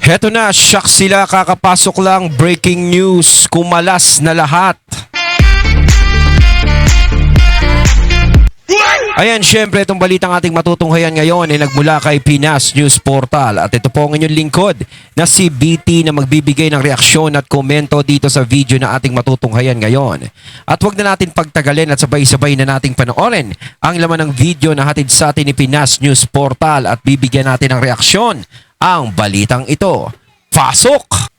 Heto na, shock sila, kakapasok lang, breaking news, kumalas na lahat. Ayan, syempre itong balitang ating matutunghayan ngayon ay nagmula kay Pinas News Portal. At ito po ang inyong lingkod na si BT na magbibigay ng reaksyon at komento dito sa video na ating matutunghayan ngayon. At wag na natin pagtagalin at sabay-sabay na nating panoorin ang laman ng video na hatid sa atin ni Pinas News Portal at bibigyan natin ng reaksyon ang balitang ito. Pasok!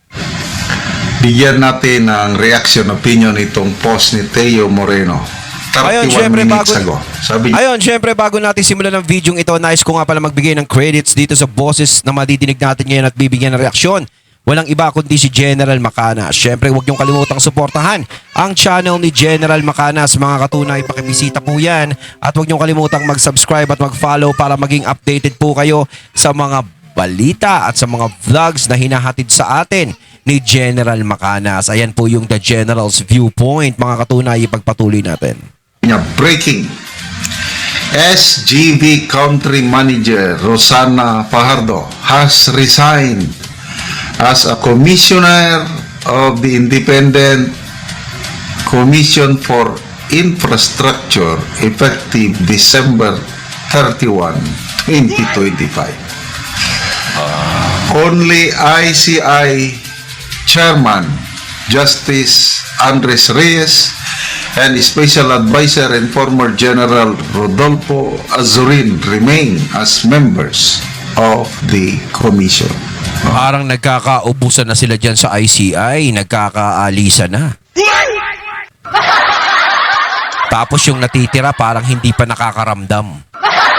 Bigyan natin ng reaction opinion itong post ni Teo Moreno. 31 minutes ago. Syempre bago natin simulan ng video ito, nais ko nga pala magbigay ng credits dito sa bosses na madidinig natin ngayon at bibigyan ng reaksyon. Walang iba kundi si General Macanas. Syempre huwag niyong kalimutang suportahan ang channel ni General Macanas. Mga katunay, pakibisita po yan. At huwag niyong kalimutang mag-subscribe at mag-follow para maging updated po kayo sa mga balita at sa mga vlogs na hinahatid sa atin ni General Macanas. Ayan po yung The General's Viewpoint. Mga katunay, ipagpatuloy natin. Breaking. SGV Country Manager Rosana Fajardo has resigned as a commissioner of the Independent Commission for Infrastructure effective December 31, 2025. Only ICI Chairman Justice Andres Reyes and Special Advisor and former General Rodolfo Azurin remain as members of the Commission. Parang nagkakaubusan na sila dyan sa ICI, nagkakaalisa na. Tapos yung natitira parang hindi pa nakakaramdam.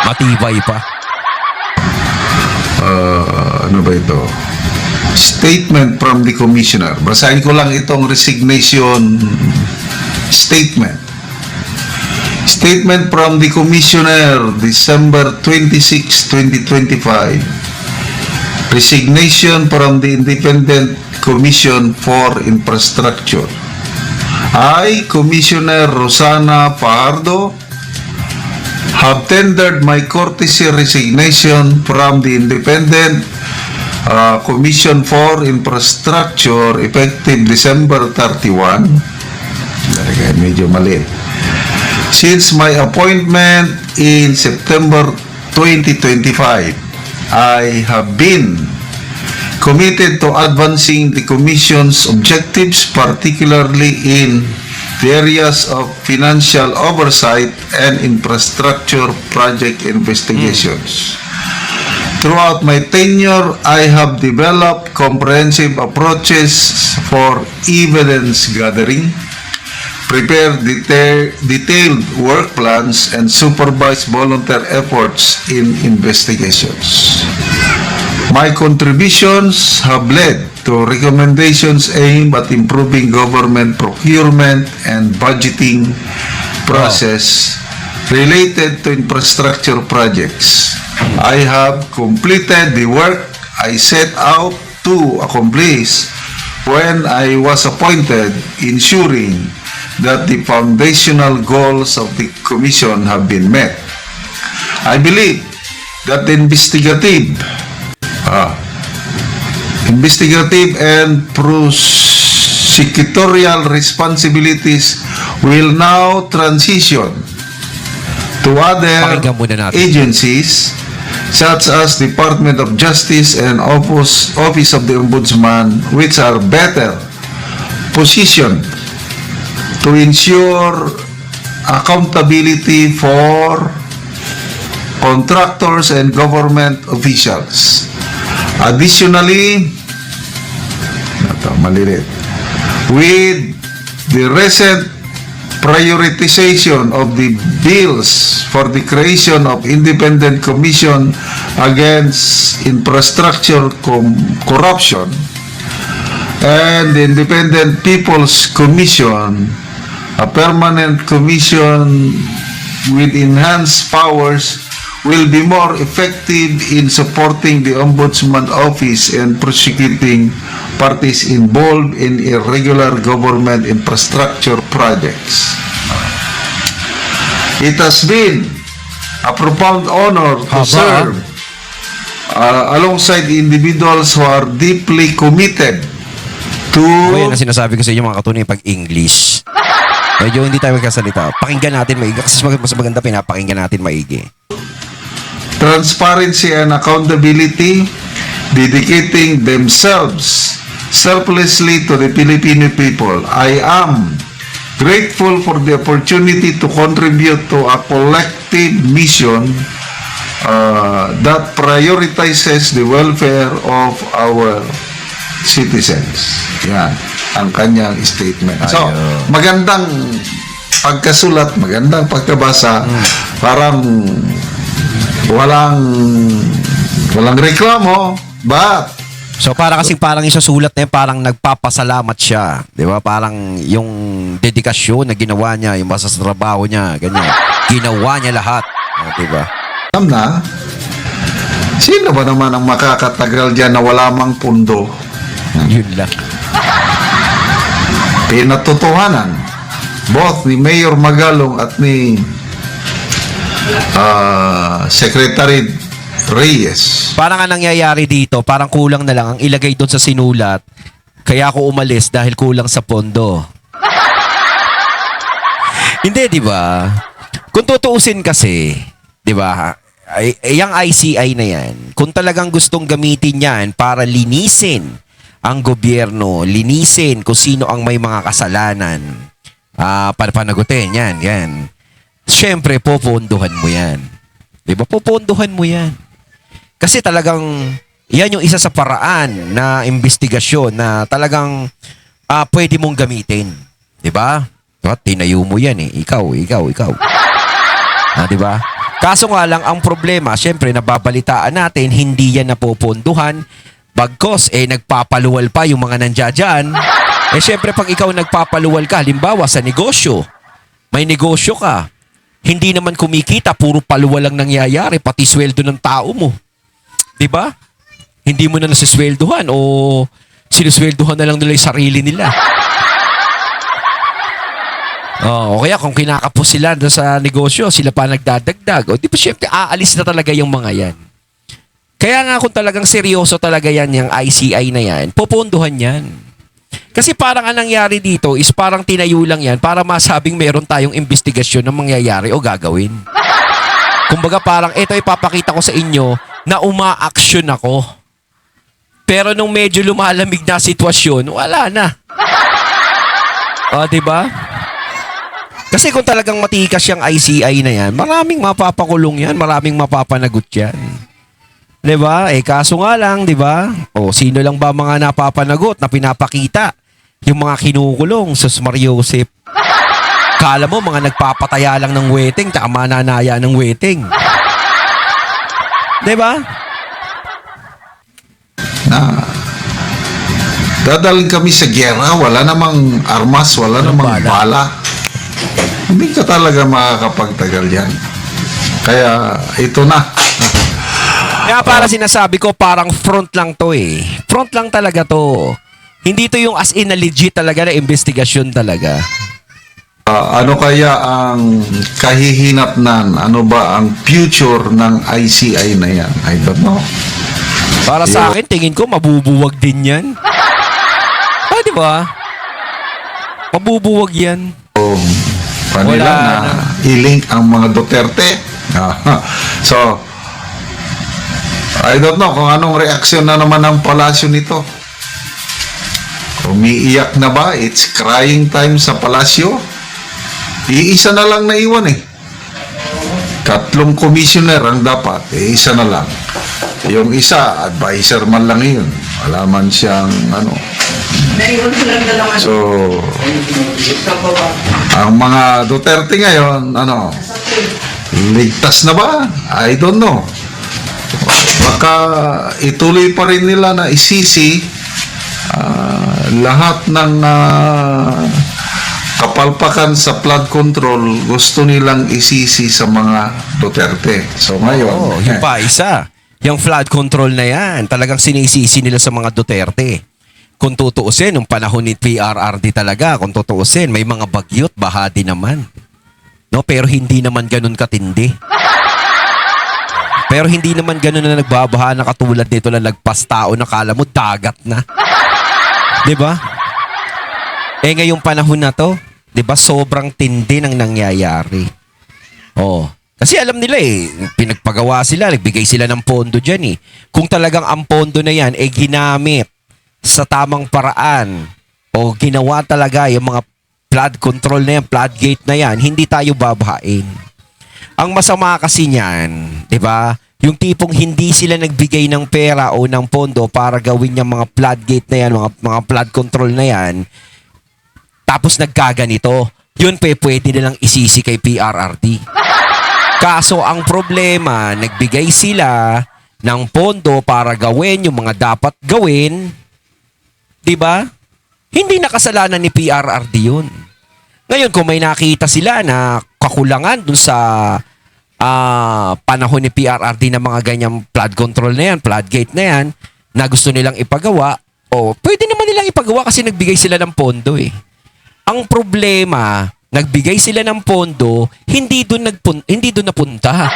Matibay pa. Ano ba ito? Statement from the Commissioner. Basahin ko lang itong resignation statement. Statement from the Commissioner, December 26, 2025. Resignation from the Independent Commission for Infrastructure. I, Commissioner Rosana Fajardo, have tendered my courtesy resignation from the Independent Commission for Infrastructure effective December 31. Medyo mali. Since my appointment in September 2025, I have been committed to advancing the Commission's objectives, particularly in the areas of financial oversight and infrastructure project investigations. Throughout my tenure, I have developed comprehensive approaches for evidence gathering, prepared detailed work plans, and supervised volunteer efforts in investigations. My contributions have led to recommendations aimed at improving government procurement and budgeting process related to infrastructure projects. I have completed the work I set out to accomplish when I was appointed, ensuring that the foundational goals of the Commission have been met. I believe that the investigative and prosecutorial responsibilities will now transition to other agencies such as Department of Justice and Office of the Ombudsman, which are better positioned to ensure accountability for contractors and government officials. Additionally, with the recent prioritization of the bills for the creation of Independent Commission against Infrastructure Corruption and the Independent People's Commission, a permanent commission with enhanced powers will be more effective in supporting the Ombudsman Office and prosecuting parties involved in irregular government infrastructure projects. It has been a profound honor to serve alongside individuals who are deeply committed to O yan ang sinasabi ko sa inyo mga katunay pag English. Medyo hindi tayo magkasalita. Pakinggan natin maigi. Kasi mas maganda pinapakinggan natin maigi. transparency and accountability, dedicating themselves selflessly to the Filipino people. I am grateful for the opportunity to contribute to a collective mission that prioritizes the welfare of our citizens. Yan ang kanyang statement. So, Ayun. magandang pagkasulat, magandang pagkabasa, parang walang reklamo, but So parang yung sa sulat na yun, parang nagpapasalamat siya. Di ba? Parang yung dedikasyon na ginawa niya, yung basta sa trabaho niya, ganyan. Ginawa niya lahat. Di ba? alam na, sino ba naman ang makakatagal dyan na wala mang pundo? Yun lang. Pinatotohanan, both ni Mayor Magalong at ni Secretary Reyes. Parang ang nangyayari dito, parang kulang na lang ang ilagay doon sa sinulat. Kaya ako umalis dahil kulang sa pondo. Hindi, di ba? Kung tutuusin kasi, di ba, yung ICI na yan, kung talagang gustong gamitin yan para linisin ang gobyerno, linisin kung sino ang may mga kasalanan, panagutin, yan. Siyempre, popondohan mo yan. Di ba? Popondohan mo yan. Kasi talagang, yan yung isa sa paraan na investigasyon na talagang pwede mong gamitin. Di ba? Tinayo mo yan eh. Ikaw. Di ba? Kaso nga lang, ang problema, syempre, nababalitaan natin, hindi yan napoponduhan. Bagkos, nagpapaluwal pa yung mga nandiyan. Syempre, pag ikaw nagpapaluwal ka, halimbawa sa negosyo, may negosyo ka, hindi naman kumikita, puro paluwal lang nangyayari, pati sweldo ng tao mo. 'Di ba? Hindi mo na nasisweldohan o sinusweldohan na lang nila yung sarili nila. O kaya kung kinakapos sila doon sa negosyo, sila pa nagdadagdag. O di ba syempre aalis na talaga yung mga yan. Kaya nga kung talagang seryoso talaga yan, yung ICI na yan, popondohan yan. Kasi parang ang nangyari dito is parang tinayo lang yan para masabing meron tayong investigasyon na mangyayari o gagawin. Kumbaga parang ito ipapakita ko sa inyo na uma-action ako. Pero nung medyo lumalamig na sitwasyon, wala na. O, diba? Kasi kung talagang matikas yung ICI na yan, maraming mapapakulong yan, maraming mapapanagot yan. Diba? Kaso nga lang, diba? O, sino lang ba mga napapanagot na pinapakita? Yung mga kinukulong, Sus Mariosep. Kala mo, mga nagpapataya lang ng wedding, tsaka mananaya ng wedding. Diba? Na dadalhin kami sa giyera, wala namang armas, wala namang bala. Hindi ka talaga makakapagtagal yan. Kaya ito na. Kaya para sinasabi ko, parang front lang to eh. Front lang talaga to. Hindi to yung as in na legit talaga na investigasyon talaga. Ano kaya ang kahihinatnan? Ano ba ang future ng ICI na yan? I don't know. Para sa akin, tingin ko, mabubuwag din yan. Di ba? Mabubuwag yan. Kanila Wala na i-link ang mga Duterte. So, I don't know kung anong reaksyon na naman ng palasyo nito. Umiiyak na ba? It's crying time sa palasyo. Iisa na lang naiwan eh. 3 commissioner ang dapat. Isa na lang. Yung isa, advisor man lang yun. Wala man siyang ano. So, ang mga Duterte ngayon, ano, ligtas na ba? I don't know. Baka ituloy pa rin nila na isisi lahat ng kapalpakan sa flood control, gusto nilang isisi sa mga Duterte. So ngayon, Yung pa isa. Yung flood control na yan, talagang sinisisi nila sa mga Duterte. Kung tutuusin, nung panahon ni PRRD talaga, kung tutuusin, may mga bagyot, baha din naman. No, pero hindi naman ganun katindi. Pero hindi naman ganun na nagbabaha na katulad nito na lagpas tao na kala mo dagat na. 'Di ba? Ngayong panahon na to, 'di ba, sobrang tindi ng nangyayari. Oh. Kasi alam nila pinagpagawa sila, nagbigay sila ng pondo diyan eh. Kung talagang ang pondo na 'yan ginamit sa tamang paraan o ginawa talaga yung mga flood control na yan, flood gate na yan, hindi tayo babahain. Ang masama kasi niyan, 'di ba? Yung tipong hindi sila nagbigay ng pera o ng pondo para gawin yung mga flood gate na yan, mga flood control na yan. Tapos nagkaganito. Yun pwede nilang isisi kay PRRD. Kaso ang problema, nagbigay sila ng pondo para gawin yung mga dapat gawin. 'Di ba? Hindi nakasalanan ni PRRD yun. Ngayon, kung may nakita sila na kakulangan dun sa panahon ni PRRD na mga ganyang flood control na yan, flood gate na yan, na gusto nilang ipagawa, pwede naman nilang ipagawa kasi nagbigay sila ng pondo eh. Ang problema, nagbigay sila ng pondo, hindi doon napunta.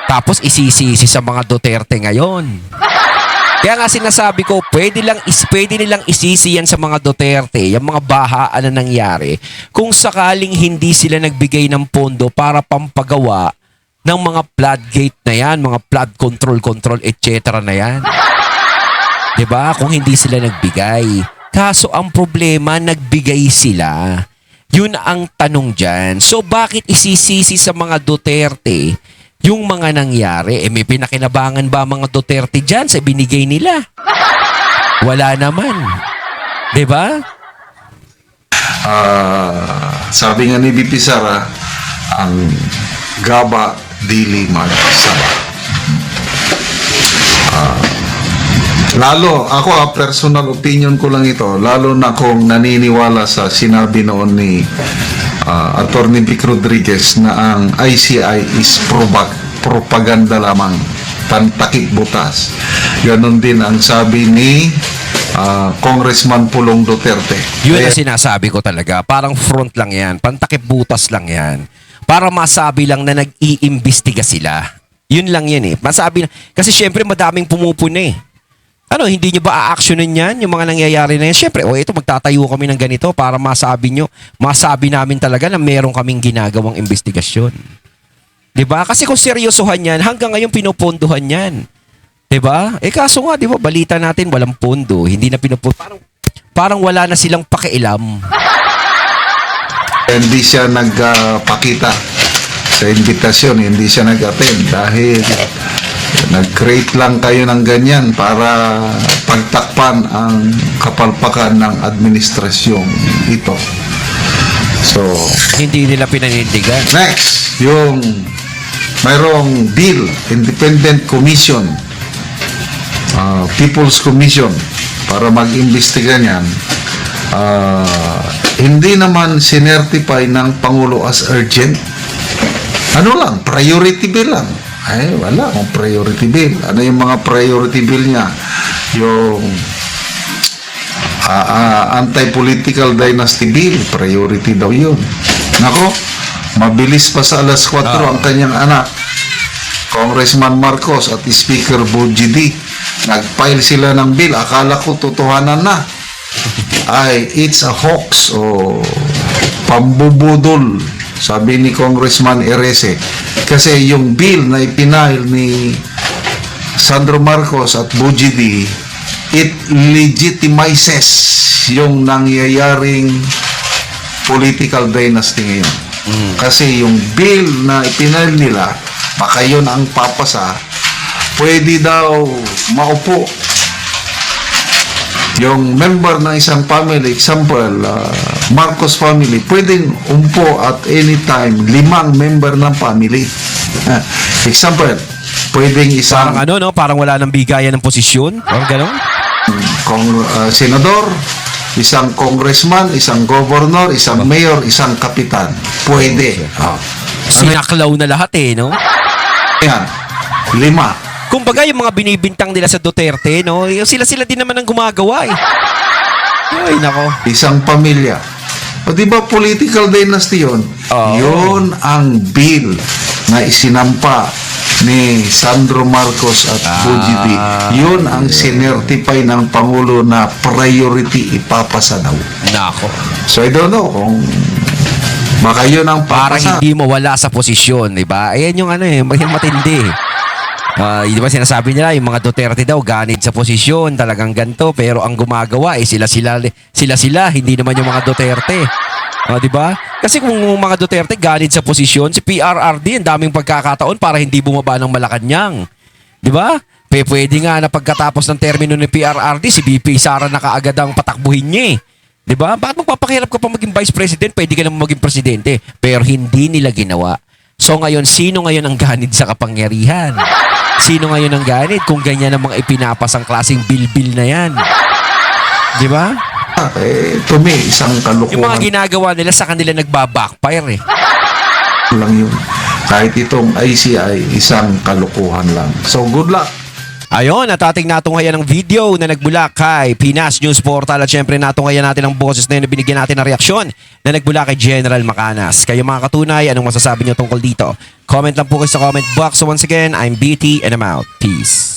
Tapos isisisi sa mga Duterte ngayon. Kaya nga sinasabi ko, pwede nilang isisi yan sa mga Duterte, yung mga bahaan na nangyari, kung sakaling hindi sila nagbigay ng pondo para pampagawa ng mga flood gate na yan, mga flood control, etc. na yan. 'Di ba? Kung hindi sila nagbigay. Kaso ang problema, nagbigay sila. Yun ang tanong dyan. So bakit isisisi sa mga Duterte yung mga nangyari? May pinakinabangan ba mga Duterte dyan sa binigay nila? Wala naman. 'Di ba? Sabi nga ni BP Sara, ang gaba dili magsara. Lalo, ako personal opinion ko lang ito, lalo na kung naniniwala sa sinabi noon ni Attorney Vic Rodriguez na ang ICI is propaganda lamang, pantakip butas. Ganon din ang sabi ni Congressman Pulong Duterte. Yun ang sinasabi ko talaga. Parang front lang yan. Pantakip butas lang yan. Para masabi lang na nag-iimbestiga sila. Yun lang yan eh. Masabi na. Kasi syempre madaming pumupuna eh. Hindi nyo ba a-actionin yan? Yung mga nangyayari na yan? Syempre, ito magtatayo kami ng ganito para masabi namin talaga na meron kaming ginagawang investigasyon. 'Di ba? Kasi kung seryosohan yan, hanggang ngayon pinupondohan yan. 'Di ba? Kaso nga, 'di ba, balita natin walang pondo, hindi na pinupondo. Parang wala na silang pakialam. Hindi siya nagpakita sa invitasyon, hindi siya nag-attend dahil nag-create lang kayo ng ganyan para pagtakpan ang kapalpakan ng administrasyong ito. So, hindi nila pinanindigan. Next, yung mayroong bill, Independent Commission, People's Commission, para mag-imbestiga niyan. Hindi naman sinertify ng Pangulo as urgent. Ano lang, priority bill lang. Wala akong priority bill. Ano yung mga priority bill niya? Yung anti-political dynasty bill, priority daw yun. Nako, mabilis pa sa alas 4 ang kanyang anak, Congressman Marcos at Speaker Bujidi. Nag-file sila ng bill. Akala ko totohanan na. It's a hoax o pambubudol, sabi ni Congressman Erese. Kasi yung bill na ipinail ni Sandro Marcos at Bujidi, it legitimizes yung nangyayaring political dynasty ngayon. Kasi yung bill na ipinail nila, baka yun ang papasa, pwede daw maupo yung member ng isang family, example, Marcos family, pwedeng umpo at any time 5 member ng family. Example, pwedeng isang parang wala nang bigayan ng posisyon, parang gano'n. Senador, isang congressman, isang governor, isang mayor, isang kapitan. Pwede. Sinaklaw na lahat no? Yan, 5. Kumbaga yung mga binibintang nila sa Duterte, sila din naman ang gumagawa eh. Ay, nako. Isang pamilya. O di ba political dynasty yun? Yun ang bill na isinampa ni Sandro Marcos at OGB. Yun ang sinertify ng Pangulo na priority ipapasa daw. Nako. So I don't know kung baka yun ang Parang papasa. hindi mo wala sa posisyon, di ba? Ayan yung yung matindi. Di ba sinasabi nila, yung mga Duterte daw, ganid sa posisyon, talagang ganto, pero ang gumagawa, sila, hindi naman yung mga Duterte. Di ba? Kasi kung mga Duterte ganid sa posisyon, si PRRD, ang daming pagkakataon para hindi bumaba ng Malacanang. Di ba? Pwede nga na pagkatapos ng termino ni PRRD, si BP Sara na kaagad ang patakbuhin niya eh. Di ba? Bakit magpapakirap ka pa maging vice president? Pwede ka naman maging presidente. Pero hindi nila ginawa. So ngayon, sino ngayon ang ganid sa kapangyarihan? Sino ngayon ang ganid kung ganyan ang mga ipinapasang klaseng bil-bil na yan? Di ba? To me, isang kalukuhan Yung mga ginagawa nila sa kanila nagbabackfire eh. lang yun. Kahit itong ICI, isang kalukuhan lang. So good luck. Ayon, at ating natunghayan ng video na nagbula kay Pinas News Portal at syempre natunghayan natin ang boses na yun na binigyan natin ng reaksyon na nagbula kay General Macanas. Kayo mga katunay, anong masasabi nyo tungkol dito? Comment lang po kayo sa comment box. So once again, I'm BT and I'm out. Peace.